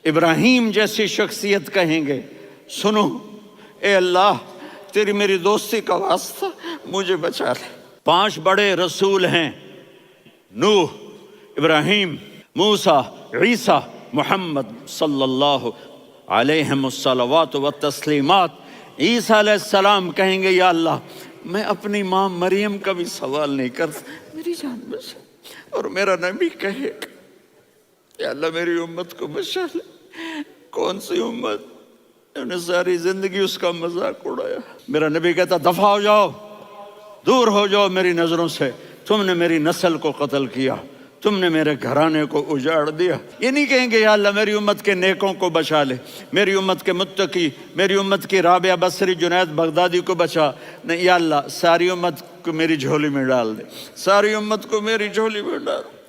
ابراہیم جیسی شخصیت کہیں گے سنو اے اللہ تیری میری دوستی کا واسطہ مجھے بچا لے۔ 5 بڑے رسول ہیں، نوح، ابراہیم، موسیٰ، عیسیٰ، محمد صلی اللہ علیہ الصلوات والتسلیمات۔ عیسیٰ علیہ السلام کہیں گے یا اللہ میں اپنی ماں مریم کا بھی سوال نہیں کرتا، میری جان بچا۔ اور میرا نبی کہے گا یا اللہ میری امت کو بچا لے۔ کون سی امت؟ انہوں نے ساری زندگی اس کا مذاق اڑایا۔ میرا نبی کہتا دفع ہو جاؤ، دور ہو جاؤ میری نظروں سے، تم نے میری نسل کو قتل کیا، تم نے میرے گھرانے کو اجاڑ دیا۔ یہ نہیں کہیں گے یا اللہ میری امت کے نیکوں کو بچا لے، میری امت کے متقی، میری امت کی رابعہ بصری، جنید بغدادی کو بچا۔ نہیں یا اللہ ساری امت کو میری جھولی میں ڈال دے، ساری امت کو میری جھولی میں ڈال دے۔